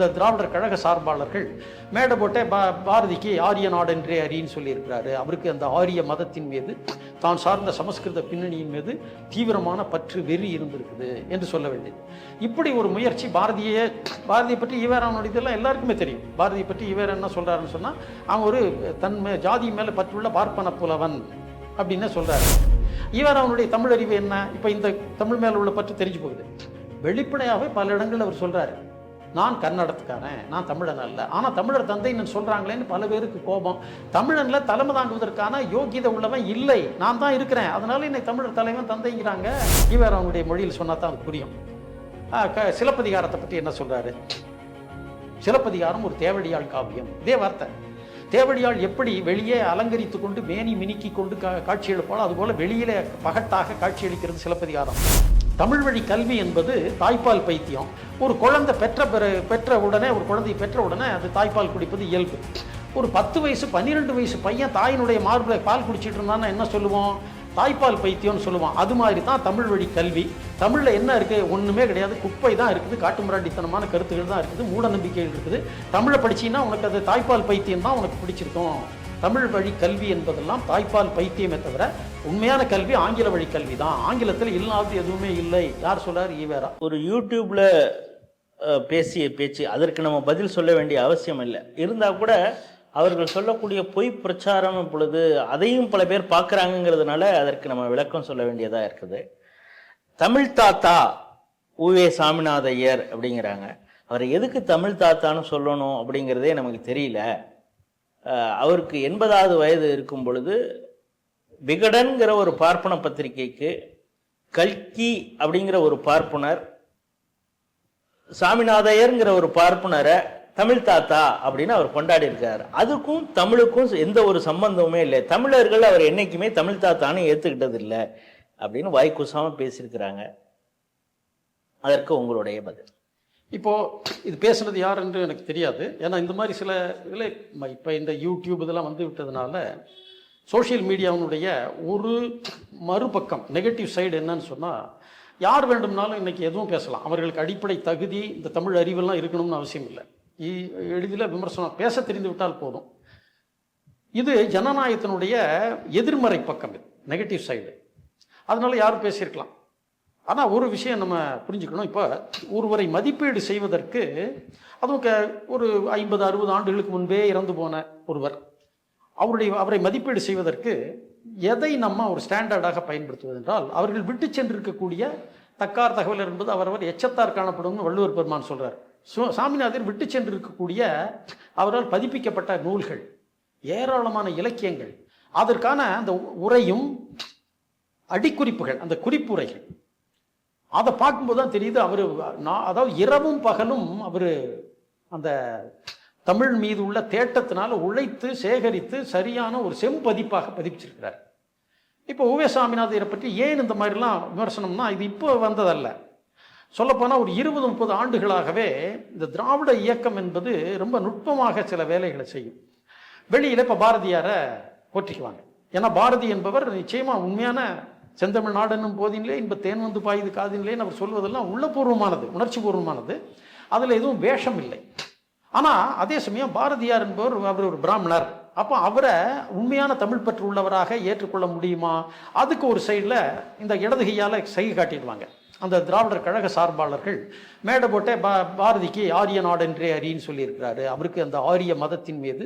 இந்த திராவிடர் கழக சார்பாளர்கள் மேடை போட்டே பாரதிக்கு ஆரிய நாடு என்றே அறின்னு சொல்லியிருக்கிறாரு. அவருக்கு அந்த ஆரிய மதத்தின் மீது தான் சார்ந்த சமஸ்கிருத பின்னணியின் மீது தீவிரமான பற்று வெறி இருந்திருக்குது என்று சொல்ல வேண்டியது. இப்படி ஒரு முயற்சி பாரதியை பற்றி ஈவேரானுடைய இதெல்லாம் எல்லாருக்குமே தெரியும். பாரதியை பற்றி ஈவேரா என்ன சொல்கிறாருன்னு சொன்னால், அவன் ஒரு ஜாதி மேலே பற்றுள்ள பார்ப்பன புலவன் அப்படின்னு சொல்கிறாரு. ஈவேரானுடைய தமிழ் அறிவு என்ன? இப்போ இந்த தமிழ் மேலே உள்ள பற்று தெரிஞ்சு போகுது. வெளிப்படையாகவே பல இடங்களில் அவர் சொல்கிறாரு, நான் கன்னடத்துக்காரன், நான் தமிழன் அல்ல. ஆனால் தமிழர் தந்தைன்னு சொல்கிறாங்களேன்னு பல பேருக்கு கோபம். தமிழனில் தலைமை தாங்குவதற்கான யோகியதை உள்ளவன் இல்லை, நான் தான் இருக்கிறேன், அதனால என்னை தமிழர் தலைவன் தந்தைங்கிறாங்க. இவர் அவனுடைய மொழியில் சொன்னால் தான் அது புரியும். சிலப்பதிகாரத்தை பற்றி என்ன சொல்கிறாரு? சிலப்பதிகாரம் ஒரு தேவடியாள் காவியம். இதே வார்த்தை. தேவடியாள் எப்படி வெளியே அலங்கரித்து கொண்டு மேனி மினுக்கி கொண்டு காட்சி எழுப்பாலும் அதுபோல் வெளியிலே பகட்டாக காட்சியளிக்கிறது சிலப்பதிகாரம். தமிழ் வழி கல்வி என்பது தாய்ப்பால் பைத்தியம். ஒரு குழந்தை பெற்ற உடனே அது தாய்ப்பால் குடிப்பது இயல்பு. ஒரு 10 வயசு 12 வயசு பையன் தாயினுடைய மார்பில் பால் குடிச்சிட்டு இருந்தான்னா என்ன சொல்லுவோம்? தாய்ப்பால் பைத்தியம்னு சொல்லுவான். அது மாதிரி தான் தமிழ் வழி கல்வி. தமிழில் என்ன இருக்குது? ஒன்றுமே கிடையாது, குப்பை தான் இருக்குது, காட்டு மிராண்டித்தனமான கருத்துக்கள் தான் இருக்குது, மூட நம்பிக்கைகள் இருக்குது. தமிழை படிச்சின்னா உனக்கு அது தாய்ப்பால் பைத்தியம் தான் உனக்கு பிடிச்சிருக்கும். தமிழ் வழி கல்வி என்பதெல்லாம் தாய்ப்பால் பைத்தியமே தவிர உண்மையான கல்வி ஆங்கில வழி கல்வி தான். ஆங்கிலத்தில் இல்லாதது எதுவுமே இல்லை. யார் சொல்றார்? ஈவேரா. ஒரு யூடியூப்ல பேசிய பேச்சு, அதற்கு நம்ம பதில் சொல்ல வேண்டிய அவசியம் இல்லை. இருந்தால் கூட அவர்கள் சொல்லக்கூடிய பொய் பிரச்சாரம் இப்பொழுது அதையும் பல பேர் பார்க்குறாங்கிறதுனால அதற்கு நம்ம விளக்கம் சொல்ல வேண்டியதாக இருக்குது. தமிழ் தாத்தா உவே சாமிநாத ஐயர் அப்படிங்கிறாங்க. அவர் எதுக்கு தமிழ் தாத்தான்னு சொல்லணும் அப்படிங்கிறதே நமக்கு தெரியல. அவருக்கு 80வது வயது இருக்கும் பொழுது விகடன்கிற ஒரு பார்ப்பன பத்திரிகைக்கு கல்கி அப்படிங்கிற ஒரு பார்ப்பனர், சாமிநாதையர்ங்கிற ஒரு பார்ப்பனரை தமிழ் தாத்தா அப்படின்னு அவர் கொண்டாடி இருக்காரு. அதுக்கும் தமிழுக்கும் எந்த ஒரு சம்பந்தமுமே இல்லை. தமிழர்கள் அவர் என்னைக்குமே தமிழ் தாத்தான்னு ஏற்றுக்கிட்டது இல்லை அப்படின்னு வாய்க்கூசாம பேசியிருக்கிறாங்க. அதற்கு உங்களுடைய பதில்? இப்போது இது பேசுனது யார் என்று எனக்கு தெரியாது. ஏன்னா இந்த மாதிரி சில இதில் இப்போ இந்த யூடியூப் இதெல்லாம் வந்து விட்டதுனால சோஷியல் மீடியாவினுடைய ஒரு மறுபக்கம் நெகட்டிவ் சைடு என்னன்னு சொன்னால், யார் வேண்டும்னாலும் இன்றைக்கி எதுவும் பேசலாம். அவர்களுக்கு அடிப்படை தகுதி இந்த தமிழ் அறிவெல்லாம் இருக்கணும்னு அவசியம் இல்லை. எளிதில் விமர்சனம் பேச தெரிந்து விட்டால் போதும். இது ஜனநாயகத்தினுடைய எதிர்மறை பக்கம், இது நெகட்டிவ் சைடு. அதனால யாரும் பேசியிருக்கலாம். ஆனால் ஒரு விஷயம் நம்ம புரிஞ்சுக்கணும். இப்போ ஒருவரை மதிப்பீடு செய்வதற்கு, அதுவும் ஒரு 50-60 ஆண்டுகளுக்கு முன்பே இறந்து போன ஒருவர், அவரை மதிப்பீடு செய்வதற்கு எதை நம்ம ஒரு ஸ்டாண்டர்டாக பயன்படுத்துவது என்றால், அவர்கள் விட்டு சென்றிருக்கக்கூடிய தக்கார் தகவல் என்பது அவரவர் எச்சத்தார் காணப்படும்னு வள்ளுவர் பெருமான் சொல்கிறார். சாமிநாதர் விட்டு சென்றிருக்கக்கூடிய அவரால் பதிப்பிக்கப்பட்ட நூல்கள், ஏராளமான இலக்கியங்கள், அதற்கான அந்த உரையும் அடிக்குறிப்புகள், அந்த குறிப்புரைகள், அதை பார்க்கும்போது தான் தெரியுது அவர் அதாவது இரவும் பகலும் அவர் அந்த தமிழ் மீது உள்ள தேட்டத்தினால உழைத்து சேகரித்து சரியான ஒரு செம்பதிப்பாக பதிப்பிச்சிருக்கிறார். இப்போ உவே சாமிநாதையரை பற்றி ஏன் இந்த மாதிரிலாம் விமர்சனம்னா, இது இப்போ வந்ததல்ல. சொல்லப்போனால் ஒரு 20-30 ஆண்டுகளாகவே இந்த திராவிட இயக்கம் என்பது ரொம்ப நுட்பமாக சில வேலைகளை செய்யும். வெளியில் இப்போ பாரதியாரை போற்றிக்குவாங்க. ஏன்னா பாரதி என்பவர் நிச்சயமாக உண்மையான செந்தமிழ் நாடுன்னும் போதினிலே இன்ப தேன் வந்து பாயுது காதினிலேன்னு அவர் சொல்வதெல்லாம் உள்ளபூர்வமானது, உணர்ச்சி பூர்வமானது. அதில் எதுவும் வேஷம் இல்லை. ஆனால் அதே சமயம் பாரதியார் என்பவர் அவர் ஒரு பிராமணர். அப்போ அவரை உண்மையான தமிழ் பற்று உள்ளவராக ஏற்றுக்கொள்ள முடியுமா? அதுக்கு ஒரு சைடில் இந்த இடதுகையால் சைகை காட்டிடுவாங்க. அந்த திராவிடர் கழக சார்பாளர்கள் மேடை போட்டே பாரதிக்கு ஆரிய நாடு என்றே அறின்னு சொல்லியிருக்கிறாரு. அவருக்கு அந்த ஆரிய மதத்தின் மீது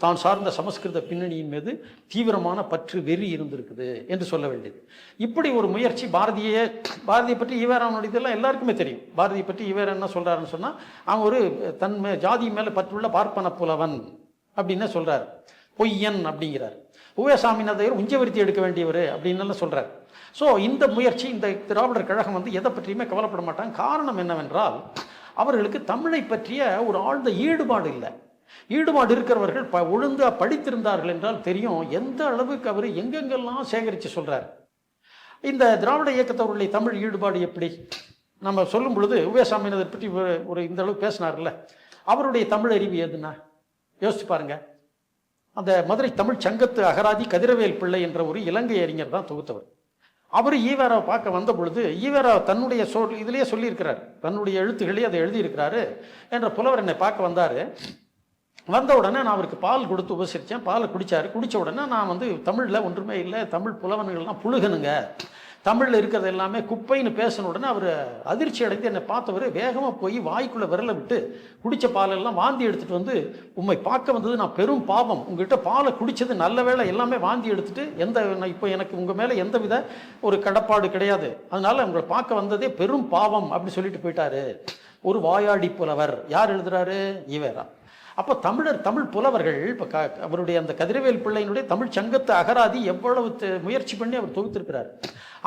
தான் சார்ந்த சமஸ்கிருத பின்னணியின் மீது தீவிரமான பற்று வெறி இருந்திருக்குது என்று சொல்ல வேண்டியது. இப்படி ஒரு முயற்சி பாரதியை பற்றி ஈவேரானுடைய இதெல்லாம் எல்லாருக்குமே தெரியும். பாரதியை பற்றி ஈவேரா என்ன சொல்கிறாருன்னு சொன்னால், அவன் ஒரு ஜாதி மேலே பற்றுள்ள பார்ப்பன புலவன் அப்படின்னு சொல்கிறார். பொய்யன் அப்படிங்கிறார். உவே சாமிநாதையர் உஞ்சவருத்தி எடுக்க வேண்டியவர் அப்படின்னு சொல்கிறார். ஸோ இந்த முயற்சி, இந்த திராவிடர் கழகம் வந்து எதை பற்றியுமே கவலைப்பட மாட்டாங்க. காரணம் என்னவென்றால், அவர்களுக்கு தமிழை பற்றிய ஒரு ஆழ்ந்த ஈடுபாடு இல்லை. ஈடுபாடு இருக்கிறவர்கள் ஒழுங்காக படித்திருந்தார்கள் என்றால் தெரியும் எந்த அளவுக்கு அவர் எங்கெங்கெல்லாம் சேகரித்து சொல்கிறார். இந்த திராவிட இயக்கத்தவர்களுடைய தமிழ் ஈடுபாடு எப்படி நம்ம சொல்லும் பொழுது, உவே சாமிநாதர் பற்றி ஒரு இந்த அளவுக்கு பேசினார்ல, அவருடைய தமிழ் அறிவு எதுனா யோசிச்சு பாருங்க. அந்த மதுரை தமிழ் சங்கத்து அகராதி கதிரவேல் பிள்ளை என்ற ஒரு இலங்கை அறிஞர் தான் தொகுத்தவர். அவர் ஈவேராவை பார்க்க வந்த பொழுது ஈவேரா தன்னுடைய இதிலேயே சொல்லியிருக்கிறார், தன்னுடைய எழுத்துக்களே அதை எழுதியிருக்கிறாரு. என்ற புலவர் என்னை பார்க்க வந்தார். வந்த உடனே நான் அவருக்கு பால் கொடுத்து உபசரித்தேன். பாலை குடித்தார். குடித்த உடனே நான் வந்து தமிழில் ஒன்றுமே இல்லை, தமிழ் புலவன்கள்லாம் புழுகனுங்க, தமிழில் இருக்கிறது எல்லாமே குப்பைன்னு பேசின உடனே அவர் அதிர்ச்சி அடைந்து என்னை பார்த்தவர் வேகமாக போய் வாய்க்குள்ளே விரலை விட்டு குடித்த பாலெல்லாம் வாந்தி எடுத்துகிட்டு வந்து, உண்மை பார்க்க வந்தது நான் பெரும் பாவம், உங்கள்கிட்ட பாலை குடித்தது நல்ல வேளை, எல்லாமே வாந்தி எடுத்துட்டு இப்போ எனக்கு உங்கள் மேலே எந்த வித ஒரு கடப்பாடு கிடையாது, அதனால் உங்களை பார்க்க வந்ததே பெரும் பாவம் அப்படின்னு சொல்லிட்டு போயிட்டாரு. ஒரு வாயாடி புலவர். யார் எழுதுறாரு? ஈவேரா. அப்போ தமிழ் புலவர்கள் இப்போ அவருடைய அந்த கதிரவேல் பிள்ளையினுடைய தமிழ் சங்கத்து அகராதி எவ்வளவு முயற்சி பண்ணி அவர் தொகுத்திருக்கிறார்.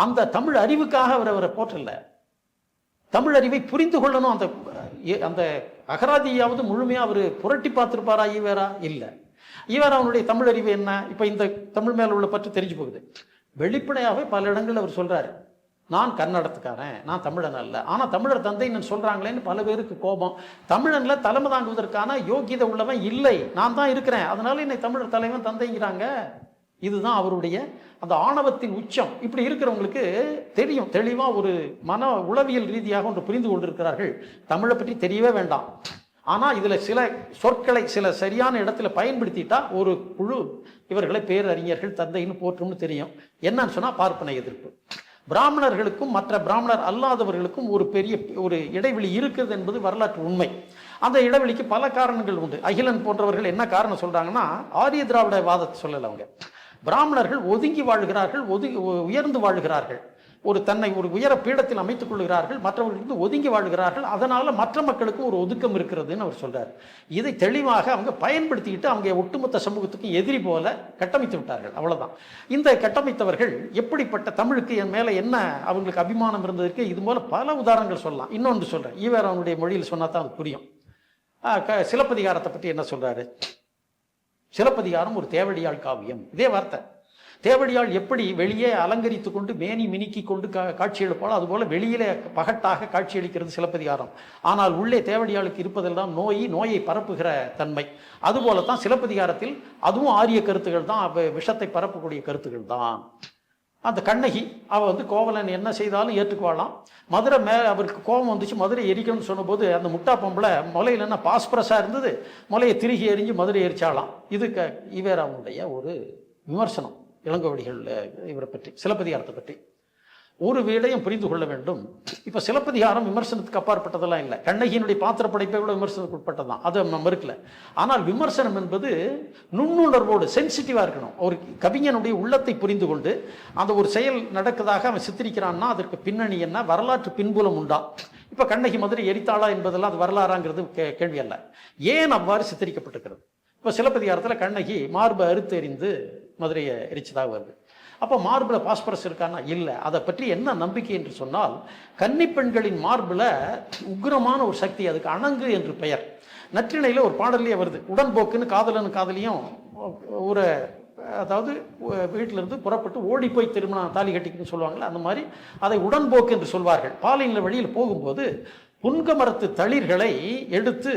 அந்த தமிழ் அறிவுக்காக அவரை போற்றல, தமிழ் அறிவை புரிந்து கொள்ளணும். அந்த அகராதியாவது முழுமையாக அவர் புரட்டி பார்த்துருப்பாரா ஈவேரா? இல்லை. ஈவேராவுடைய தமிழ் அறிவு என்ன? இப்போ இந்த தமிழ் மேல உள்ள பற்றி தெரிஞ்சு போகுது. வெளிப்படையாகவே பல இடங்கள் அவர் சொல்றாரு, நான் கன்னடத்துக்காரன், நான் தமிழன் அல்ல, ஆனால் தமிழர் தந்தைன்னு சொல்கிறாங்களேன்னு பல பேருக்கு கோபம். தமிழனில் தலைமை தாங்குவதற்கான யோகியதை உள்ளவன் இல்லை, நான் தான் இருக்கிறேன், அதனால என்னை தமிழர் தலைவன் தந்தைங்கிறாங்க. இதுதான் அவருடைய அந்த ஆணவத்தின் உச்சம். இப்படி இருக்கிறவங்களுக்கு தெரியும், தெளிவாக ஒரு மன உளவியல் ரீதியாக ஒன்று புரிந்து கொண்டிருக்கிறார்கள். தமிழை பற்றி தெரியவே வேண்டாம். ஆனால் இதில் சில சொற்களை சில சரியான இடத்துல பயன்படுத்திட்டா ஒரு குழு இவர்களை பேரறிஞர்கள் தந்தைன்னு போற்றும்னு தெரியும். என்னன்னு சொன்னால் பார்ப்பன எதிர்ப்பு. பிராமணர்களுக்கும் மற்ற பிராமணர் அல்லாதவர்களுக்கும் ஒரு பெரிய ஒரு இடைவெளி இருக்குது என்பது வரலாற்று உண்மை. அந்த இடைவெளிக்கு பல காரணங்கள் உண்டு. அகிலன் போன்றவர்கள் என்ன காரணம் சொல்றாங்கன்னா, ஆரிய திராவிட வாதத்தை சொல்லல. அவங்க பிராமணர்கள் ஒதுங்கி வாழ்கிறார்கள், உயர்ந்து வாழ்கிறார்கள், தன்னை ஒரு உயர பீடத்தில் அமைத்துக் கொள்கிறார்கள், மற்றவர்களுக்கு ஒதுங்கி வாழ்கிறார்கள், அதனால மற்ற மக்களுக்கும் ஒரு ஒதுக்கம் இருக்கிறதுன்னு அவர் சொல்றார். இதை தெளிவாக அவங்க பயன்படுத்திக்கிட்டு அவங்க ஒட்டுமொத்த சமூகத்துக்கும் எதிரி போல கட்டமைத்து விட்டார்கள். அவ்வளவுதான். இந்த கட்டமைத்தவர்கள் எப்படிப்பட்ட தமிழுக்கு என் மேல என்ன அவங்களுக்கு அபிமானம் இருந்ததற்கு இது போல பல உதாரணங்கள் சொல்லலாம். இன்னொன்று சொல்றேன், ஈவேராவுடைய மொழியில் சொன்னா தான் அது புரியும். சிலப்பதிகாரத்தை பற்றி என்ன சொல்றாரு? சிலப்பதிகாரம் ஒரு தேவடியாள் காவியம். இதே வார்த்தை. தேவடியாள் எப்படி வெளியே அலங்கரித்து கொண்டு மேனி மினுக்கி கொண்டு காட்சி எழுப்பாலும் அதுபோல வெளியிலே பகட்டாக காட்சியளிக்கிறது சிலப்பதிகாரம். ஆனால் உள்ளே தேவடியாளுக்கு இருப்பதெல்லாம் நோயை பரப்புகிற தன்மை. அதுபோலத்தான் சிலப்பதிகாரத்தில் அதுவும் ஆரிய கருத்துக்கள் தான், விஷத்தை பரப்பக்கூடிய கருத்துக்கள் தான். அந்த கண்ணகி அவள் கோவலன் என்ன செய்தாலும் ஏற்றுக்குவாளாம். மதுரை அவருக்கு கோபம் வந்துச்சு, மதுரை எரிக்கணும்னு சொன்னபோது அந்த முட்டா பொம்பளை முலையில் என்ன பாஸ்பரஸாக இருந்தது, முலையை திருகி எரிஞ்சு மதுரை எரிச்சாலாம். இது ஈவேராவுடைய ஒரு விமர்சனம். இளங்கோவடிகள் இவரை பற்றி, சிலப்பதிகாரத்தை பற்றி ஒரு விடயம் புரிந்து கொள்ள வேண்டும். இப்போ சிலப்பதிகாரம் விமர்சனத்துக்கு அப்பாற்பட்டதெல்லாம் இல்லை. கண்ணகியினுடைய பாத்திர படைப்பை விட விமர்சனத்துக்கு உட்பட்டதான், அது நம்ம மறுக்கல. ஆனால் விமர்சனம் என்பது நுண்ணுணர்வோடு சென்சிட்டிவாக இருக்கணும். ஒரு கவிஞனுடைய உள்ளத்தை புரிந்து கொண்டு அந்த ஒரு செயல் நடக்குதாக அவன் சித்தரிக்கிறான்னா அதற்கு பின்னணி என்ன, வரலாற்று பின்புலம் உண்டா? இப்போ கண்ணகி மதுரை எரித்தாளா என்பதெல்லாம் அது வரலாறாங்கிறது கேள்வி அல்ல. ஏன் அவ்வாறு சித்தரிக்கப்பட்டிருக்கிறது? இப்போ சிலப்பதிகாரத்தில் கண்ணகி மார்பை அறுத்து எறிந்து மதுரையை எரிச்சதாக வருது. அப்போ மார்பில் பாஸ்பரஸ் இருக்கான்னா இல்லை. அதை பற்றி என்ன நம்பிக்கை என்று சொன்னால், கன்னிப்பெண்களின் மார்பில் உக்ரமான ஒரு சக்தி, அதுக்கு அணங்கு என்று பெயர். நற்றிணையில் ஒரு பாடல்லையே வருது, உடன்போக்குன்னு காதலன் காதலியும் ஒரு அதாவது வீட்டிலிருந்து புறப்பட்டு ஓடி போய் திருமணம் தாலி கட்டிக்குன்னு சொல்லுவாங்கள்ல, அந்த மாதிரி அதை உடன்போக்கு என்று சொல்வார்கள். பாலையில் வழியில் போகும்போது புன்க மரத்து தளிர்களை எடுத்து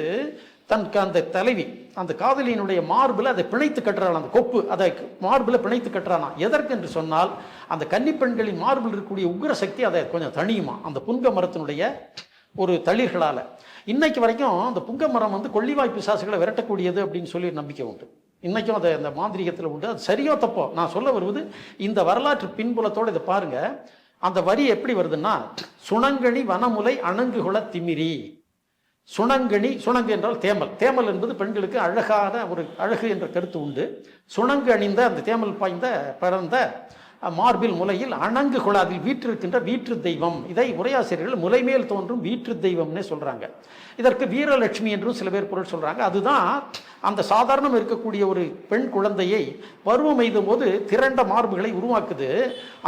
அந்த தலைவி அந்த காதலியினுடைய மார்பில் அதை பிணைத்து கட்டுறாள். அந்த கொப்பு அதை மார்பில் பிணைத்து கட்டுறானா. எதற்கு என்று சொன்னால், அந்த கன்னிப்பெண்களின் மார்பில் இருக்கக்கூடிய உக்ர சக்தி அதை கொஞ்சம் தணியுமா அந்த புன்க மரத்தினுடைய ஒரு தளிர்களால். இன்னைக்கு வரைக்கும் அந்த புங்க மரம் கொள்ளிவாய் பிசாசுகளை விரட்டக்கூடியது அப்படின்னு சொல்லி நம்பிக்கை உண்டு. இன்றைக்கும் அதை அந்த மாந்திரிகத்தில் உண்டு. அது சரியோ தப்போ நான் சொல்ல வருவது இந்த வரலாற்று பின்புலத்தோடு இதை பாருங்க. அந்த வரி எப்படி வருதுன்னா, சுணங்கணி வனமுலை அணங்குகுல திமிரி. சுணங்கு என்றால் தேமல் என்பது பெண்களுக்கு அழகான ஒரு அழகு என்ற கருத்து உண்டு. சுணங்கு அணிந்த அந்த தேமல் பாய்ந்த பறந்த மார்பில் முலையில் அணங்கு குழாதில் வீற்றிருக்கின்ற வீற்று தெய்வம். இதை உரையாசிரியர்கள் முலைமேல் தோன்றும் வீற்று தெய்வம்னே சொல்றாங்க. இதற்கு வீரலட்சுமி என்றும் சில பேர் பொருள் சொல்றாங்க. அதுதான் அந்த சாதாரணம் இருக்கக்கூடிய ஒரு பெண் குழந்தையை பருவம் எய்தும் போது திரண்ட மார்புகளை உருவாக்குது.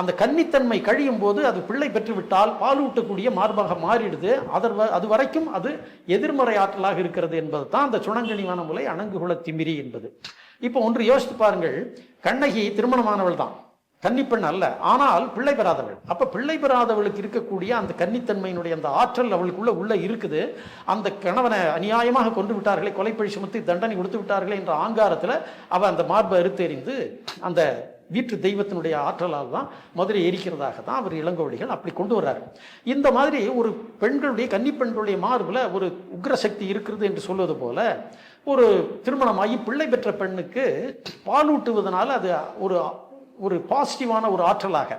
அந்த கன்னித்தன்மை கழியும் போது அது பிள்ளை பெற்றுவிட்டால் பாலூட்டக்கூடிய மார்பாக மாறிடுது. அது வரைக்கும் அது எதிர்மறை ஆற்றலாக இருக்கிறது என்பது தான் அந்த சுணங்கணிவான முலை அணங்குகுல திமிரி என்பது. இப்போ ஒன்று யோசித்து பாருங்கள், கண்ணகி திருமணமானவள் தான், கன்னிப்பெண் அல்ல, ஆனால் பிள்ளை பெறாதவள். அப்ப பிள்ளை பெறாதவளுக்கு இருக்கக்கூடிய அந்த கன்னித்தன்மையினுடைய அந்த ஆற்றல் அவளுக்குள்ள உள்ள இருக்குது. அந்த கணவனை அநியாயமாக கொண்டு விட்டார்களே, கொலைப்பழி சுமத்தி தண்டனை கொடுத்து விட்டார்களே என்ற ஆங்காரத்தில் அவள் அந்த மார்பை அறுத்தெறிந்து அந்த வீட்டு தெய்வத்தினுடைய ஆற்றலால் தான் மதுரை எரிக்கிறதாக தான் அவர் இளங்கோவடிகள் அப்படி கொண்டு வர்றாரு. இந்த மாதிரி ஒரு பெண்களுடைய கன்னிப்பெண்களுடைய மார்பில் ஒரு உக்ரசக்தி இருக்கிறது என்று சொல்வது போல ஒரு திருமணமாகி பிள்ளை பெற்ற பெண்ணுக்கு பாலூட்டுவதனால அது ஒரு ஒரு பாசிட்டிவான ஒரு ஆற்றலாக,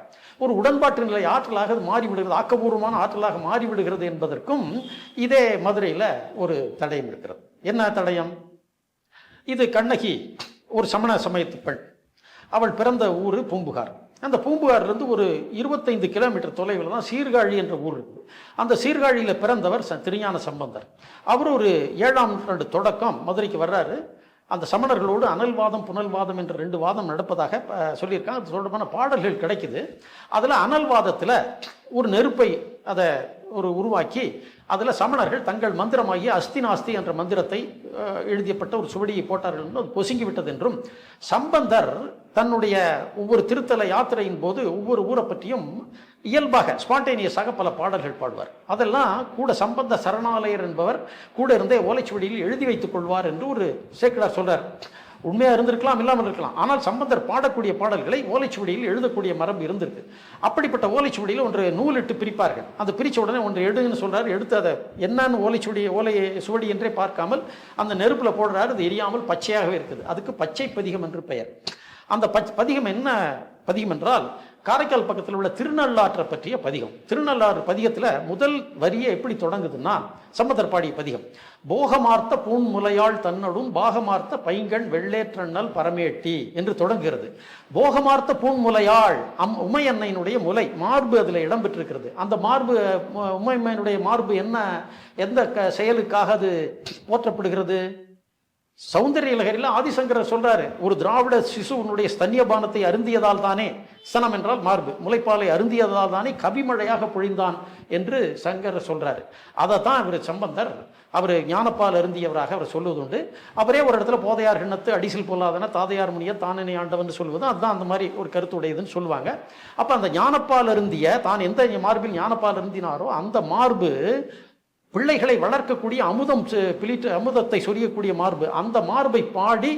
ஒரு உடன்பாட்டு நிலை ஆற்றலாக அது மாறிவிடுகிறது, ஆக்கபூர்வமான ஆற்றலாக மாறிவிடுகிறது என்பதற்கும் இதே மதுரையில் ஒரு தடயம் இருக்கிறது. என்ன தடயம்? இது கண்ணகி ஒரு சமண சமயத்து பெண். அவள் பிறந்த ஊர் பூம்புகார். அந்த பூம்புகார்லேருந்து ஒரு 25 கிலோமீட்டர் தொலைவில் தான் சீர்காழி என்ற ஊர் இருக்குது. அந்த சீர்காழியில் பிறந்தவர் திருஞான சம்பந்தர். அவர் ஒரு 7ஆம் நூற்றாண்டு தொடக்கம் மதுரைக்கு வர்றாரு. அந்த சமணர்களோடு அனல்வாதம் புனல்வாதம் என்ற 2 வாதம் நடப்பதாக சொல்லியிருக்காங்க. அது தொடர்பான பாடல்கள் கிடைக்குது. அதில் அனல்வாதத்தில் ஒரு நெருப்பை அதை உருவாக்கி அதில் சமணர்கள் தங்கள் மந்திரமாகிய அஸ்தினாஸ்தி என்ற மந்திரத்தை எழுதியப்பட்ட ஒரு சுவடியை போட்டார்கள் என்றும் அது பொசுங்கி விட்டது என்றும், சம்பந்தர் தன்னுடைய ஒவ்வொரு திருத்தல யாத்திரையின் போது ஒவ்வொரு ஊரை பற்றியும் இயல்பாக ஸ்பான்டேனியஸாக பல பாடல்கள் பாடுவார். அதெல்லாம் கூட சம்பந்த சரணாலயர் என்பவர் கூட இருந்தே ஓலைச்சுவடியில் எழுதி வைத்துக் கொள்வார் என்று ஒரு சேக்கிழார் சொல்றார். உண்மையாக இருந்திருக்கலாம், இல்லாமல் இருக்கலாம். ஆனால் சம்பந்தர் பாடக்கூடிய பாடல்களை ஓலைச்சுவடியில் எழுதக்கூடிய மரபு இருந்திருக்கு. அப்படிப்பட்ட ஓலைச்சுவடியில் ஒன்று நூலிட்டு பிரிப்பார்கள். அது பிரித்த உடனே ஒன்று எடுன்னு சொல்கிறார். எடுத்து அதை என்னன்னு ஓலை சுவடி என்றே பார்க்காமல் அந்த நெருப்பில் போடுறாரு. அது எரியாமல் பச்சையாகவே இருக்குது. அதுக்கு பச்சை பதிகம் என்று பெயர். அந்த பதிகம் என்ன பதிகம் என்றால், காரைக்கால் பக்கத்தில் உள்ள திருநள்ளாற்றை பற்றிய பதிகம். திருநள்ளாறு பதிகத்தில் முதல் வரியை எப்படி தொடங்குதுன்னா, சம்பந்தர் பாடிய பதிகம். போகமார்த்த பூன்முலையாள் தன்னடும் பாகமார்த்த பைங்கண் வெள்ளேற்றண்ணல் பரமேட்டி என்று தொடங்குகிறது. போகமார்த்த பூன்முலையாள் உமையன்னையினுடைய முலை மார்பு அதில் இடம்பெற்றிருக்கிறது. அந்த மார்பு உமையன்னையினுடைய மார்பு எந்த செயலுக்காக அது போற்றப்படுகிறது? சௌந்தரிய லகரியில் ஆதிசங்கரர் சொல்றாரு, ஒரு திராவிட சிசுவனுடைய ஸ்தன்யபானத்தை அருந்தியதால் தானே, ஸ்தனம் என்றால் மார்பு, முளைப்பாலை அருந்தியதால் தானே கவிமழையாக பொழிந்தான் என்று சங்கரர் சொல்றாரு. அதை தான் இவர் சம்பந்தர் அவர் ஞானப்பால் அருந்தியவராக அவர் சொல்லுவதுண்டு. அவரே ஒரு இடத்துல போதையார் கிண்ணத்து அடிசில் பொல்லாதன தாதையார் முனிய தானனை ஆண்டவன் சொல்வது அதுதான் அந்த மாதிரி ஒரு கருத்து உடையதுன்னு சொல்லுவாங்க. அப்போ அந்த ஞானப்பால் அருந்திய தான் எந்த மார்பில் ஞானப்பால் அருந்தினாரோ அந்த மார்பு பிள்ளைகளை வளர்க்கக்கூடிய அமுதத்தை சொரியக்கூடிய மார்பு. அந்த மார்பை பாடி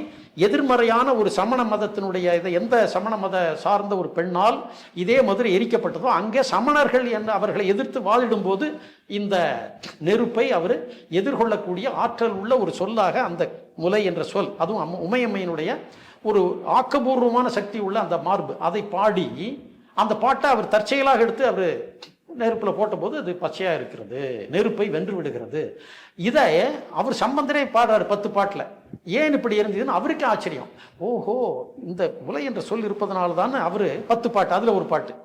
எதிர்மறையான ஒரு சமண மதத்தினுடைய எந்த சமண மத சார்ந்த ஒரு பெண்ணால் இதே மதுரை எரிக்கப்பட்டதோ அங்கே சமணர்கள் என்று அவர்களை எதிர்த்து வாழிடும் போது இந்த நெருப்பை அவர் எதிர்கொள்ளக்கூடிய ஆற்றல் உள்ள ஒரு சொல்லாக அந்த முலை என்ற சொல், அதுவும் உமையம்மையினுடைய ஒரு ஆக்கபூர்வமான சக்தி உள்ள அந்த மார்பு, அதை பாடி அந்த பாட்டை அவர் தற்செயலாக எடுத்து அவர் நெருப்பில் போட்டபோது அது பச்சையாக இருக்கிறது, நெருப்பை வென்று விடுகிறது. இதை அவர் சம்பந்தரே பாடுறாரு 10 பாட்டில். ஏன் இப்படி இருந்ததுன்னு அவருக்கு ஆச்சரியம். ஓஹோ, இந்த முலை என்ற சொல் இருப்பதனால தான் அவர் 10 பாட்டு. அதில் ஒரு பாட்டு,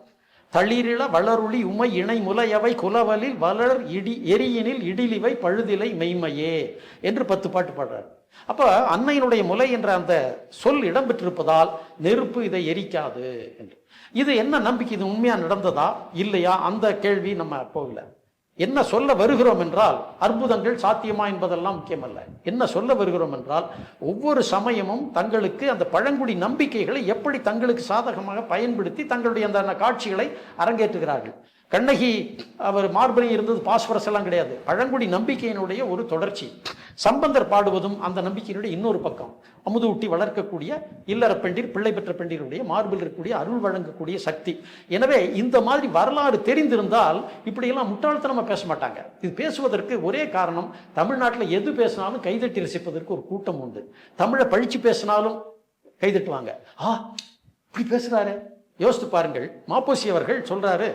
தளிரிள வளருளி உமை இணை முலையவை குலவலில் வளர் எரியினில் இடிலிவை பழுதிலை மெய்மையே என்று 10 பாட்டு பாடுறார். அப்போ அன்னையினுடைய முலை என்ற அந்த சொல் இடம்பெற்றிருப்பதால் நெருப்பு இதை எரிக்காது என்று. இது என்ன நம்பிக்கை? இது உண்மையா நடந்ததா இல்லையா அந்த கேள்வி நம்ம போகல. என்ன சொல்ல வருகிறோம் என்றால், அற்புதங்கள் சாத்தியமா என்பதெல்லாம் முக்கியமல்ல. என்ன சொல்ல வருகிறோம் என்றால், ஒவ்வொரு சமயமும் தங்களுக்கு அந்த பழங்குடி நம்பிக்கைகளை எப்படி தங்களுக்கு சாதகமாக பயன்படுத்தி தங்களுடைய அந்த காட்சிகளை அரங்கேற்றுகிறார்கள். கண்ணகி அவர் மார்பணி இருந்தது பாஸ்பரஸ் எல்லாம் கிடையாது, பழங்குடி நம்பிக்கையினுடைய ஒரு தொடர்ச்சி. சம்பந்தர் பாடுவதும் அந்த நம்பிக்கையினுடைய இன்னொரு பக்கம், அமுது ஊட்டி வளர்க்கக்கூடிய இல்லற பெண்டிர் பிள்ளை பெற்ற பெண்டிருடைய மார்பில் இருக்கக்கூடிய அருள் வழங்கக்கூடிய சக்தி. எனவே இந்த மாதிரி வரலாறு தெரிந்திருந்தால் இப்படியெல்லாம் முட்டாள்தனமாக பேச மாட்டாங்க. இது பேசுவதற்கு ஒரே காரணம், தமிழ்நாட்டில் எது பேசினாலும் கைதட்டி ரசிப்பதற்கு ஒரு கூட்டம் உண்டு. தமிழை பழிச்சு பேசினாலும் கைதட்டுவாங்க. இப்படி பேசுறாரு. யோசித்து பாருங்கள். மாப்போசி அவர்கள் சொல்றாரு,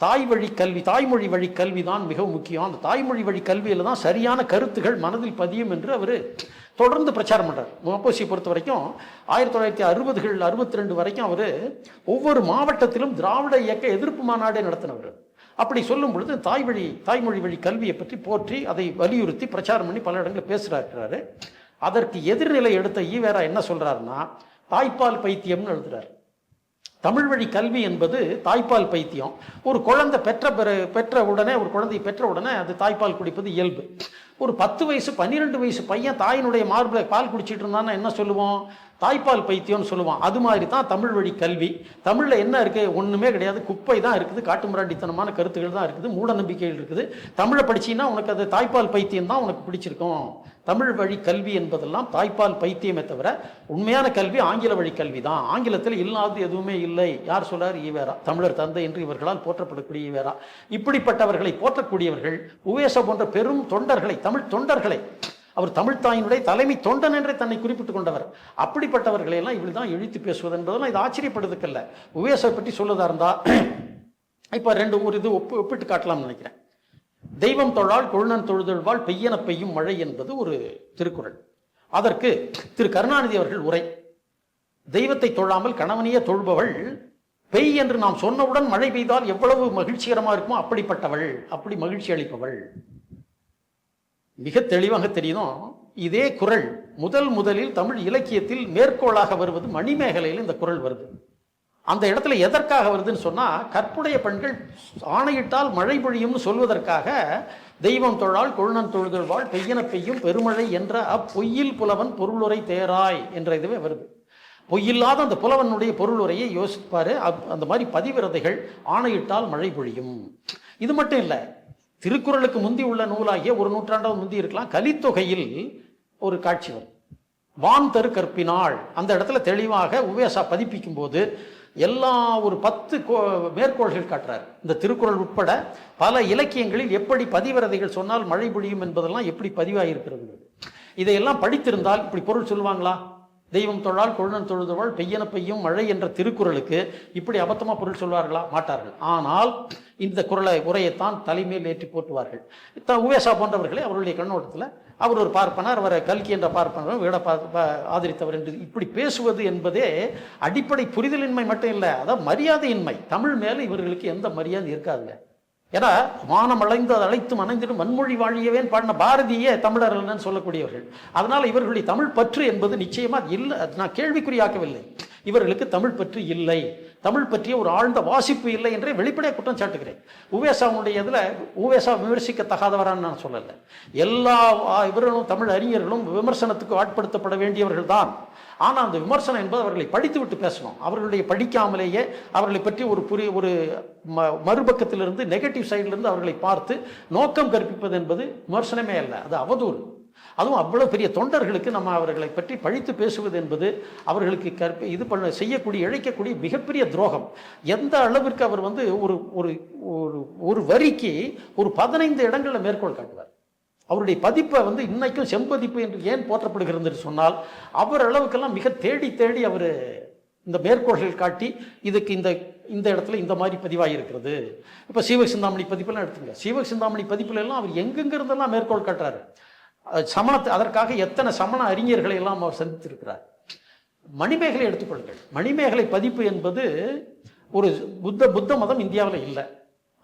தாய்மொழி வழி கல்வி தான் மிகவும் முக்கியம். அந்த தாய்மொழி வழி கல்வியில் தான் சரியான கருத்துகள் மனதில் பதியும் என்று அவர் தொடர்ந்து பிரச்சாரம் பண்றார். மாப்போசியை பொறுத்த வரைக்கும் 1960கள் 62 வரைக்கும் அவர் ஒவ்வொரு மாவட்டத்திலும் திராவிட இயக்க எதிர்ப்பு மாநாடே நடத்தினவர். அப்படி சொல்லும் பொழுது தாய்மொழி வழி கல்வியை பற்றி போற்றி அதை வலியுறுத்தி பிரச்சாரம் பண்ணி பல இடங்களில் பேசுறாரு. அதற்கு எதிர்நிலை எடுத்த ஈவேரா என்ன சொல்றாருன்னா, தாய்ப்பால் பைத்தியம்னு எழுதுறாரு. தமிழ் வழி கல்வி என்பது தாய்ப்பால் பைத்தியம். ஒரு குழந்தை பெற்ற உடனே அது தாய்ப்பால் குடிப்பது இயல்பு. ஒரு 10 வயசு 12 வயசு பையன் தாயினுடைய மார்பில் பால் குடிச்சிட்டு இருந்தான்னா என்ன சொல்லுவோம்? தாய்ப்பால் பைத்தியம்னு சொல்லுவான். அது மாதிரி தான் தமிழ் வழி கல்வி. தமிழில் என்ன இருக்குது? ஒன்றுமே கிடையாது, குப்பை தான் இருக்குது, காட்டுமிராண்டித்தனமான கருத்துக்கள் தான் இருக்குது, மூட நம்பிக்கைகள் இருக்குது. தமிழை படிச்சின்னா உனக்கு அது தாய்ப்பால் பைத்தியம் தான் உனக்கு பிடிச்சிருக்கும். தமிழ் வழி கல்வி என்பதெல்லாம் தாய்ப்பால் பைத்தியமே தவிர உண்மையான கல்வி ஆங்கில வழி கல்வி தான். ஆங்கிலத்தில் இல்லாதது எதுவுமே இல்லை. யார் சொல்றார்? ஈவேரா, தமிழர் தந்தை என்று இவர்களால் போற்றப்படக்கூடிய ஈவேரா. இப்படிப்பட்டவர்களை போற்றக்கூடியவர்கள் உவேசா போன்ற பெரும் தொண்டர்களை, தமிழ் தொண்டர்களை, அவர் தமிழ்த்தாயினுடைய தலைமை தொண்டன் என்றே தன்னை குறிப்பிட்டுக் கொண்டவர். அப்படிப்பட்டவர்களை எல்லாம் இப்படி தான் இழித்து பேசுவது என்பதெல்லாம் இது ஆச்சரியப்படுறதுக்கல்ல. உவேசை பற்றி சொல்லுதா இருந்தா இப்போ ஒரு இது ஒப்பிட்டு காட்டலாம்னு நினைக்கிறேன். தெய்வம் தொழால் கொழுநன் தொழுதழ்வாள் பெய்யன பெய்யும் மழை என்பது ஒரு திருக்குறள். அதற்கு திரு கருணாநிதி அவர்கள் உரை, தெய்வத்தை தொழாமல் கணவனையே தொழுபவள் பெய் என்று நாம் சொன்னவுடன் மழை பெய்தால் எவ்வளவு மகிழ்ச்சிகரமாக இருக்குமோ அப்படிப்பட்டவள், அப்படி மகிழ்ச்சி அளிப்பவள். மிக தெளிவாக தெரியும். இதே குறள் முதலில் தமிழ் இலக்கியத்தில் மேற்கோளாக வருவது மணிமேகலையில் இந்த குறள் வருது. அந்த இடத்துல எதற்காக வருதுன்னு சொன்னா, கற்புடைய பெண்கள் ஆணையிட்டால் மழை பொழியும்னு சொல்வதற்காக தெய்வம் தொழால் கொழுநன் தொழுதழ்வாள் பெய்யன பெய்யும் பெருமழை என்ற அப்பொய்யில் புலவன் பொருளுரை தேராய் என்ற இதுவே வருது. பொய்யில்லாத அந்த புலவனுடைய பொருளுரையை யோசிப்பாரு. அந்த மாதிரி பதிவிரதைகள் ஆணையிட்டால் மழை பொழியும். இது மட்டும் இல்லை, திருக்குறளுக்கு முந்தி உள்ள நூலாகிய ஒரு நூற்றாண்டாவது முந்தி இருக்கலாம், கலித்தொகையில் ஒரு காட்சி வரும். வான் தரு கற்பினாள். அந்த இடத்துல தெளிவாக உவேசா பதிப்பிக்கும் போது எல்லா ஒரு 10 மேற்கோள்கள் காட்டுறாரு. இந்த திருக்குறள் உட்பட பல இலக்கியங்களில் எப்படி பதிவிரதைகள் சொன்னால் மழை பொழியும் என்பதெல்லாம் எப்படி பதிவாகியிருக்கிறது. இதையெல்லாம் படித்திருந்தால் இப்படி பொருள் சொல்லுவாங்களா? தெய்வம் தொழால் கொழுநன் தொழுதவாள் பெய்யன பெய்யும் மழை என்ற திருக்குறளுக்கு இப்படி அபத்தமா பொருள் சொல்வார்களா? மாட்டார்கள். ஆனால் இந்த உரையைத்தான் தலைமையில் ஏற்றி போட்டுவார்கள். உவேசா போன்றவர்களை அவருடைய கண்ணோட்டத்தில் அவர் ஒரு பார்ப்பனர், அவரை கல்கி என்ற பார்ப்பனர் வீட ஆதரித்தவர் என்று இப்படி பேசுவது என்பதே அடிப்படை புரிதலின்மை மட்டும் இல்லை, அதான் மரியாதையின்மை. தமிழ் மேலே இவர்களுக்கு எந்த மரியாதை இருக்காதுங்க. ஏன்னா வானம் அழைந்து அழைத்தும் அணைந்திடும் வன்மொழி வாழியவேன் பாடின பாரதியே தமிழர்கள்னு சொல்லக்கூடியவர்கள். அதனால் இவர்களுடைய தமிழ் பற்று என்பது நிச்சயமா இல்லை, நான் கேள்விக்குறியாக்கவில்லை. இவர்களுக்கு தமிழ் பற்று இல்லை, தமிழ் பற்றிய ஒரு ஆழ்ந்த வாசிப்பு இல்லை என்றே வெளிப்படையாக குற்றம் சாட்டுகிறேன். உவேசாவுடைய இதில் உவேசா விமர்சிக்கத்தகாதவரான்னு நான் சொல்லலை. எல்லா இவர்களும் தமிழ் அறிஞர்களும் விமர்சனத்துக்கு ஆட்படுத்தப்பட வேண்டியவர்கள் தான். ஆனால் அந்த விமர்சனம் என்பது அவர்களை படித்து விட்டு பேசணும். அவர்களுடைய படிக்காமலேயே அவர்களை பற்றி ஒரு மறுபக்கத்திலிருந்து நெகட்டிவ் சைட்லேருந்து அவர்களை பார்த்து நோக்கம் கற்பிப்பது என்பது விமர்சனமே அல்ல, அது அவதூறு. அதுவும் அவ்வளோ பெரிய தொண்டர்களுக்கு நம்ம அவர்களை பற்றி பழித்து பேசுவது என்பது அவர்களுக்கு செய்யக்கூடிய இழைக்கக்கூடிய மிகப்பெரிய துரோகம். எந்த அளவிற்கு அவர் ஒரு ஒரு வரிக்கு ஒரு 15 இடங்களில் மேற்கோள் காட்டுவார். அவருடைய பதிப்பை இன்னைக்கும் செம்பதிப்பு என்று ஏன் போற்றப்படுகிறது என்று சொன்னால், அவர் அளவுக்கெல்லாம் மிக தேடி தேடி அவர் இந்த மேற்கோள்கள் காட்டி இதுக்கு இந்த இடத்துல இந்த மாதிரி பதிவாக இருக்கிறது. இப்போ சீவக சிந்தாமணி பதிப்பெல்லாம் எடுத்துங்க. சீவக சிந்தாமணி பதிப்புல எல்லாம் அவர் எங்கெங்கிருந்தெல்லாம் மேற்கோள் காட்டுறாரு. அதற்காக எத்தனை சமண அறிஞர்களை எல்லாம் அவர் சந்தித்திருக்கிறார். மணிமேகலை எடுத்துக்கொள்ளுங்கள். மணிமேகலை பதிப்பு என்பது ஒரு புத்த மதம் இந்தியாவில் இல்லை,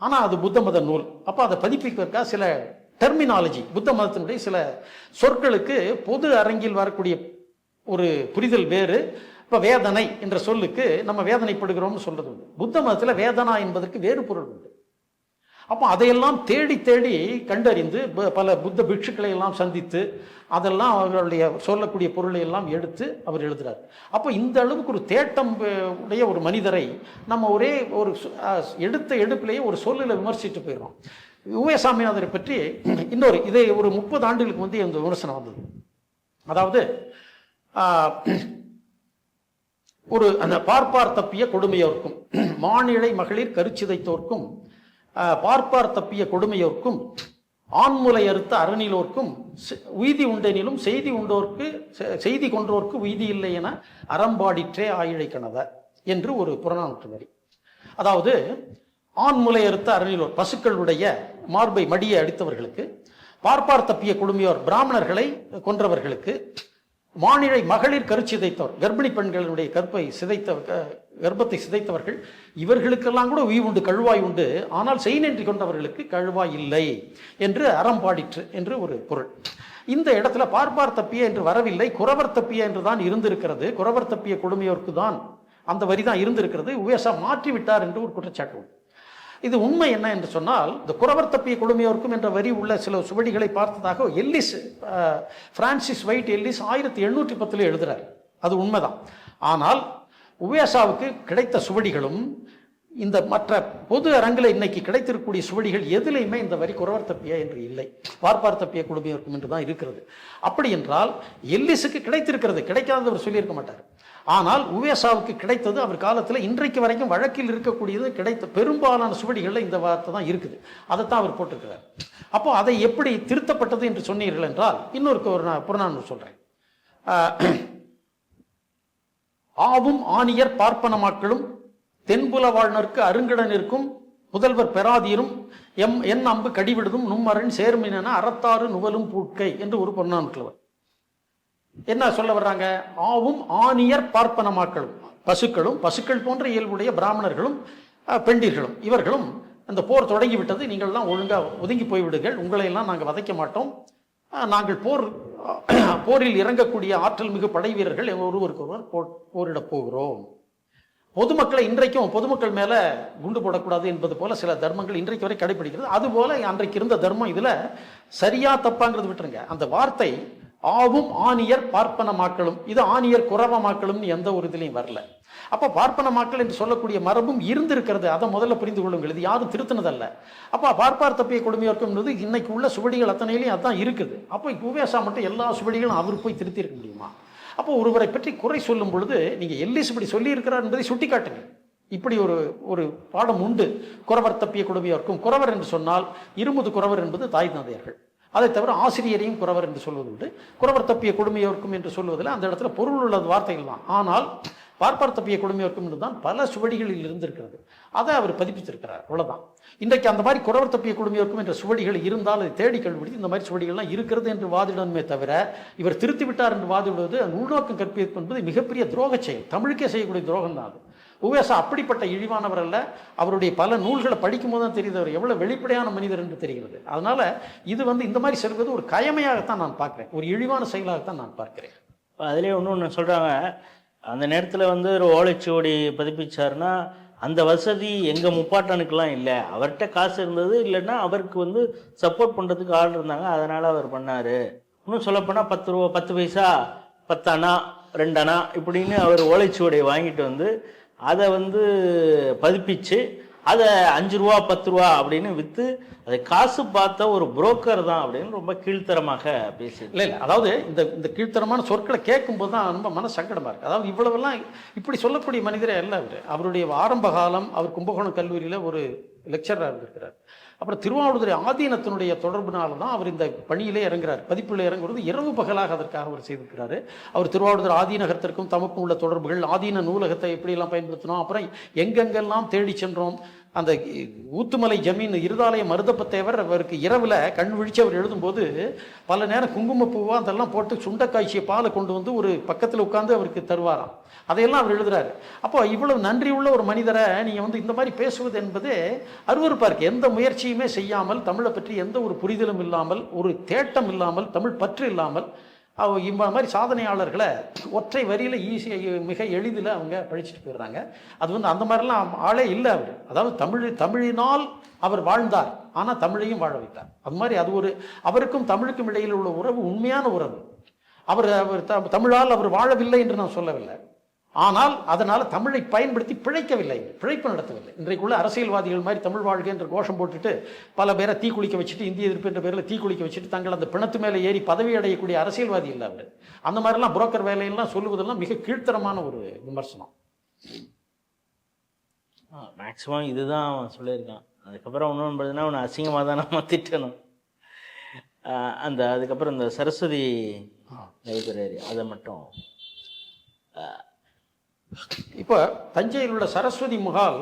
ஆனால் அது புத்த மத நூல். அப்போ அதை பதிப்பிக்கிறதுக்காக சில டெர்மினாலஜி, புத்த மதத்தினுடைய சில சொற்களுக்கு பொது அரங்கில் வரக்கூடிய ஒரு புரிதல் வேறு. இப்போ வேதனை என்ற சொல்லுக்கு நம்ம வேதனைப்படுகிறோம்னு சொல்றது உண்டு. புத்த மதத்தில் வேதனா என்பதற்கு வேறு பொருள் உண்டு. அப்போ அதையெல்லாம் தேடி தேடி கண்டறிந்து பல புத்த பிட்சுக்களை எல்லாம் சந்தித்து அதெல்லாம் அவர்களுடைய சொல்லக்கூடிய பொருளை எல்லாம் எடுத்து அவர் எழுதுகிறார். அப்போ இந்த அளவுக்கு ஒரு தேட்டம் உடைய ஒரு மனிதரை நம்ம ஒரே ஒரு எடுத்த எடுப்பிலேயே ஒரு சொல்லில் விமர்சித்து போயிடுறோம். உவேசாமிநாதரை பற்றி இதை ஒரு 30 ஆண்டுகளுக்கு முந்தைய இந்த விமர்சனம் வந்தது. அதாவது அந்த பார்ப்பார் தப்பிய கொடுமையோர்க்கும் மானிழை மகளிர் கருச்சிதைத்தோர்க்கும் பார்ப்பார் தப்பிய கொடுமையோர்க்கும் ஆண்முலை அறுத்த அறநிலோர்க்கும் உய்தி உண்டெனிலும் செய்தி கொன்றோர்க்கு உய்தி இல்லை என அறம்பாடிற்றே ஆயிழை கணத என்று ஒரு புறநானூற்று வரி. அதாவது ஆண்முலை அறுத்த அறநிலோர் பசுக்களுடைய மார்பை மடியை அடித்தவர்களுக்கு, பார்ப்பார் தப்பிய கொடுமையோர் பிராமணர்களை கொன்றவர்களுக்கு, மானிழை மகளிர் கருச்சிதைத்தவர் கர்ப்பிணி பெண்களுடைய கர்ப்பத்தை சிதைத்தவர்கள், இவர்களுக்கெல்லாம் கூட உய்வு உண்டு, கழுவாய் உண்டு, ஆனால் செய்நன்றி கொண்டவர்களுக்கு கழுவாய் இல்லை என்று அறம்பாடிற்று என்று ஒரு பொருள். இந்த இடத்துல பார்ப்பார் தப்பிய என்று வரவில்லை, குறவர் தப்பிய என்று தான் இருந்திருக்கிறது. குறவர் தப்பிய கொடுமையோருக்கு தான் அந்த வரி தான் இருந்திருக்கிறது. உவேசா மாற்றி விட்டார் என்று ஒரு குற்றச்சாட்டு. இது உண்மை என்ன என்று சொன்னால், இந்த குறவர் தப்பிய கொடுமையோர்க்கும் என்ற வரி உள்ள சில சுவடிகளை பார்த்ததாக பிரான்சிஸ் வைட் எல்லிஸ் 1810 எழுதுறார். அது உண்மைதான். ஆனால் உவேசாவுக்கு கிடைத்த சுவடிகளும் இந்த மற்ற பொது அரங்கில் இன்னைக்கு கிடைத்திருக்கக்கூடிய சுவடிகள் எதிலையுமே இந்த வரி குறவர் தப்பியா என்று இல்லை, பார்ப்பார் தப்பிய குடும்பம் இருக்கும் என்று தான் இருக்கிறது. அப்படி என்றால் எல்லிஸுக்கு கிடைத்திருக்கிறது, கிடைக்காதது அவர் சொல்லியிருக்க மாட்டார். ஆனால் உவேசாவுக்கு கிடைத்தது அவர் காலத்தில் இன்றைக்கு வரைக்கும் வழக்கில் இருக்கக்கூடியது கிடைத்த பெரும்பாலான சுவடிகளில் இந்த வார்த்தை தான் இருக்குது. அதைத்தான் அவர் போட்டிருக்கிறார். அப்போ அதை எப்படி திருத்தப்பட்டது என்று சொன்னீர்கள் என்றால் இன்னொரு புறநானூறு சொல்றேன். ஆவும் ஆணியர் பார்ப்பனமாக்களும் தென்புல வாழ்நர்க்கு அருங்கடனிற்கும் முதல்வர் பெறாதீரும் என் அம்பு கடிவிடுதும் நும்மரன் சேர்மின அறத்தாறு நுவலும் பூட்கை என்று ஒரு பொன்னான் என்ன சொல்ல வர்றாங்க? ஆவும் ஆணியர் பார்ப்பனமாக்களும், பசுக்கள் போன்ற இயல்புடைய பிராமணர்களும் பெண்டிர்களும் இவர்களும் அந்த போர் தொடங்கிவிட்டது, நீங்கள்லாம் ஒழுங்காக ஒதுங்கி போய்விடுங்கள், உங்களையெல்லாம் நாங்கள் வதைக்க மாட்டோம், நாங்கள் போரில் இறங்கக்கூடிய ஆற்றல் மிகு படை வீரர்கள் ஒருவருக்கொருவர் போரிடப் போகிறோம். பொதுமக்களை இன்றைக்கும் பொதுமக்கள் மேல குண்டு போடக்கூடாது என்பது போல சில தர்மங்கள் இன்றைக்கு வரை கடைபிடிக்கிறது. அதுபோல அன்றைக்கு இருந்த தர்மம் இதுல சரியா தப்பாங்கிறது விட்டுருங்க. அந்த வார்த்தை ஆவும் ஆணியர் பார்ப்பனமாக்களும், இது ஆணியர் குறவமாக்களும் எந்த ஒரு இதுலையும் வரல. அப்ப பார்ப்பனமாக்கள் என்று சொல்லக்கூடிய மரபும் இருந்திருக்கிறது. அதை முதல்ல புரிந்து கொள்ளுங்கள். இது யாரும் திருத்தினதல்ல. அப்ப பார்ப்பார் தப்பிய கொடுமையோர்க்கும் இன்னைக்கு உள்ள சுவடிகள் அத்தனையிலையும் அதான் இருக்குது. அப்போ உவேசா மட்டும் எல்லா சுவடிகளும் அவர் போய் திருத்தி இருக்க முடியுமா? அப்போ ஒருவரை பற்றி குறை சொல்லும் பொழுது நீங்க எல்லிஸ் இப்படி சொல்லி இருக்கிறார் என்பதை சுட்டிக்காட்டுங்க. இப்படி ஒரு பாடம் உண்டு. குறவர் தப்பிய கொடுமையோர்க்கும். குறவர் என்று சொன்னால் இருமுது குறவர் என்பது தாய் தந்தையர்கள். அதை தவிர ஆசிரியரையும் குறவர் என்று சொல்வது உண்டு. குறவர் தப்பிய கொடுமையோர்க்கும் என்று சொல்வதில் அந்த இடத்துல பொருள் உள்ள வார்த்தைகள் தான். ஆனால் பார்ப்பார் தப்பிய கொடுமையோர்க்கும் என்று தான் பல சுவடிகளில் இருந்திருக்கிறது. அதை அவர் பதிப்பித்திருக்கிறார், அவ்வளவுதான். இன்றைக்கு அந்த மாதிரி குறவர் தப்பிய கொடுமையோர்க்கும் என்ற சுவடிகள் இருந்தால் அதை தேடி கண்டுபிடித்து இந்த மாதிரி சுவடிகள்லாம் இருக்கிறது என்று வாதிடணுமே தவிர இவர் திருத்தி விட்டார் என்று வாதிடுவது உள்நோக்கம் கற்பிப்பது என்பது மிகப்பெரிய துரோக செயல், தமிழுக்கே செய்யக்கூடிய துரோகம் தான் அது. உவேசா அப்படிப்பட்ட இழிவானவர் அல்ல. அவருடைய பல நூல்களை படிக்கும் போது தான் தெரியுது அவர் எவ்வளவு வெளிப்படையான மனிதர் என்று தெரிகிறது. அதனால இது இந்த மாதிரி செல்வது ஒரு கயமையாகத்தான் நான் பார்க்கிறேன், ஒரு இழிவான செயலாகத்தான் நான் பார்க்கிறேன். அதிலே ஒன்று சொல்றாங்க, அந்த நேரத்தில் ஒரு ஓலைச்சுவடி பதிப்பிச்சாருன்னா அந்த வசதி எங்கள் முப்பாட்டனுக்கெல்லாம் இல்லை, அவர்கிட்ட காசு இருந்தது, இல்லைன்னா அவருக்கு சப்போர்ட் பண்ணுறதுக்கு ஆள் இருந்தாங்க, அதனால் அவர் பண்ணார். இன்னும் சொல்லப்போனால் 10 ரூபா 10 பைசா 10 அணா 2 அணா இப்படின்னு அவர் ஓலைச்சுவடியை வாங்கிட்டு அதை பதிப்பிச்சு அதை 5 ரூபா 10 ரூபா அப்படின்னு விற்று அதை காசு பார்த்த ஒரு புரோக்கர் தான் அப்படின்னு ரொம்ப கீழ்த்தரமாக பேசி. இல்லை, அதாவது இந்த கீழ்த்தரமான சொற்களை கேட்கும்போது தான் ரொம்ப மன சங்கடமாக இருக்குது. அதாவது இவ்வளவெல்லாம் இப்படி சொல்லக்கூடிய மனிதரே அல்ல அவர். அவருடைய ஆரம்ப காலம் அவர் கும்பகோணம் கல்லூரியில் ஒரு லெக்சராக இருந்திருக்கிறார். அப்புறம் திருவாவூதுறை ஆதீனத்தினுடைய தொடர்புனால தான் அவர் இந்த பணியிலே இறங்குறார். பதிப்பில் இறங்குறது இரவு பகலாக அதற்காக அவர் செய்திருக்கிறாரு. அவர் திருவாவூதுறை ஆதீனகத்திற்கும் தமக்கும் உள்ள தொடர்புகள், ஆதீன நூலகத்தை எப்படியெல்லாம் பயன்படுத்தினோம், அப்புறம் எங்கெங்கெல்லாம் தேடி சென்றோம். அந்த ஊத்துமலை ஜமீன் இருதாலய மருதப்பத்தேவர் அவருக்கு இரவில் கண் விழிச்சு அவர் எழுதும்போது பல நேரம் குங்குமப்பூவா அதெல்லாம் போட்டு சுண்டக்காய்ச்சிய பாலை கொண்டு ஒரு பக்கத்தில் உட்கார்ந்து அவருக்கு தருவாராம். அதையெல்லாம் அவர் எழுதுறாரு. அப்போ இவ்வளவு நன்றி உள்ள ஒரு மனிதரை நீங்க இந்த மாதிரி பேசுவது என்பது அருவருப்பா இருக்கு. எந்த முயற்சியுமே செய்யாமல், தமிழை பற்றி எந்த ஒரு புரிதலும் இல்லாமல், ஒரு தேட்டம் இல்லாமல், தமிழ் பற்று இல்லாமல் இந்த மாதிரி சாதனையாளர்களை ஒற்றை வரியில் ஈஸியாக மிக எளிதில் அவங்க பழிச்சிட்டு போயிடுறாங்க. அது அந்த மாதிரிலாம் ஆளே இல்லை அவர். அதாவது தமிழினால் அவர் வாழ்ந்தார், ஆனால் தமிழையும் வாழ வைத்தார். அது மாதிரி அது அவருக்கும் தமிழுக்கும் இடையில் உள்ள உறவு உண்மையான உறவு. அவர் தமிழால் அவர் வாழவில்லை என்று நான் சொல்லவில்லை, ஆனால் அதனால தமிழை பயன்படுத்தி பிழைப்பு நடத்தவில்லை. இன்றைக்குள்ள அரசியல்வாதிகள் மாதிரி தமிழ் வாழ்க என்ற கோஷம் போட்டுட்டு பல பேரை தீக்குளிக்க வச்சுட்டு, இந்திய எதிர்ப்பு என்ற பேரில் தீக்குளிக்க வச்சுட்டு தங்கள் அந்த பிணத்து மேலே ஏறி பதவி அடையக்கூடிய அரசியல்வாதி இல்லை அவர். அந்த மாதிரிலாம் புரோக்கர் வேலையெல்லாம் சொல்லுவதெல்லாம் மிக கீழ்த்தரமான ஒரு விமர்சனம். மேக்சிமம் இதுதான் அவன் சொல்லியிருக்கான். அதுக்கப்புறம் ஒன்றும் பார்த்தீங்கன்னா அவனை அசிங்கமாக தான் நம்ம திட்டணும். அதுக்கப்புறம் இந்த சரஸ்வதி லைப்ரரி அதை மட்டும் இப்போ தஞ்சையில் உள்ள சரஸ்வதி மஹால்,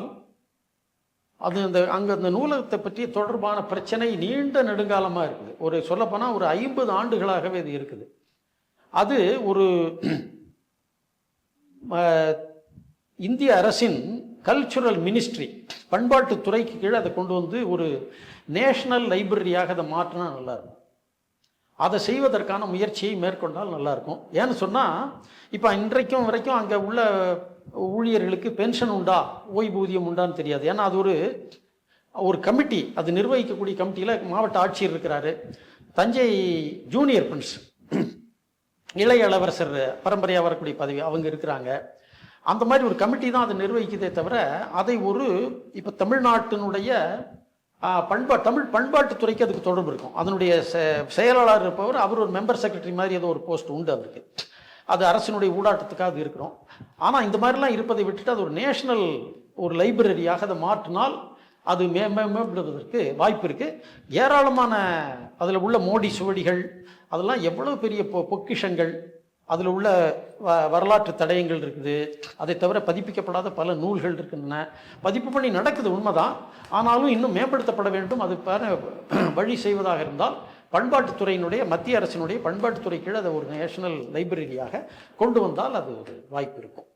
அது அங்கே அந்த நூலகத்தை பற்றிய தொடர்பான பிரச்சனை நீண்ட நெடுங்காலமாக இருக்குது. சொல்லப்போனால் ஒரு 50 ஆண்டுகளாகவே இது இருக்குது. அது ஒரு இந்திய அரசின் கல்ச்சுரல் மினிஸ்ட்ரி பண்பாட்டு துறைக்கு கீழே அதை கொண்டு ஒரு நேஷனல் லைப்ரரியாக அதை மாற்றினா நல்லாயிருக்கும். அதை செய்வதற்கான முயற்சியை மேற்கொண்டால் நல்லாயிருக்கும். ஏன்னு சொன்னால் இப்போ இன்றைக்கும் வரைக்கும் அங்கே உள்ள ஊழியர்களுக்கு பென்ஷன் உண்டா, ஓய்வூதியம் உண்டான்னு தெரியாது. ஏன்னா அது ஒரு கமிட்டி, அது நிர்வகிக்கக்கூடிய கமிட்டியில் மாவட்ட ஆட்சியர் இருக்கிறாரு, தஞ்சை ஜூனியர் பிரின்ஸ் இளைய இளவரசர் பரம்பரையாக வரக்கூடிய பதவி அவங்க இருக்கிறாங்க. அந்த மாதிரி ஒரு கமிட்டி தான் அதை நிர்வகிக்குதே தவிர அதை இப்போ தமிழ்நாட்டினுடைய தமிழ் பண்பாட்டுத்துறைக்கு அதுக்கு தொடர்பு இருக்கும். அதனுடைய செயலாளர் இருப்பவர், அவர் ஒரு மெம்பர் செக்ரட்டரி மாதிரி ஏதோ ஒரு போஸ்ட் உண்டு அவருக்கு. அது அரசினுடைய ஊடாட்டத்துக்காக அது இருக்கிறோம். ஆனால் இந்த மாதிரிலாம் இருப்பதை விட்டுட்டு அது ஒரு நேஷனல் ஒரு லைப்ரரியாக அதை மாற்றினால் அது மேம்படுவதற்கு வாய்ப்பு இருக்குது. ஏராளமான அதில் உள்ள மோடி சுவடிகள், அதெல்லாம் எவ்வளோ பெரிய பொக்கிஷங்கள், அதில் உள்ள வரலாற்று தடயங்கள் இருக்குது. அதை தவிர பதிப்பிக்கப்படாத பல நூல்கள் இருக்கின்றன. பதிப்பு பண்ணி நடக்குது உண்மைதான், ஆனாலும் இன்னும் மேம்படுத்தப்பட வேண்டும். அது வழி செய்வதாக இருந்தால் பண்பாட்டுத்துறையினுடைய, மத்திய அரசினுடைய பண்பாட்டுத்துறை கீழே அதை ஒரு நேஷனல் லைப்ரரியாக கொண்டு வந்தால் அது ஒரு வாய்ப்பு இருக்கும்.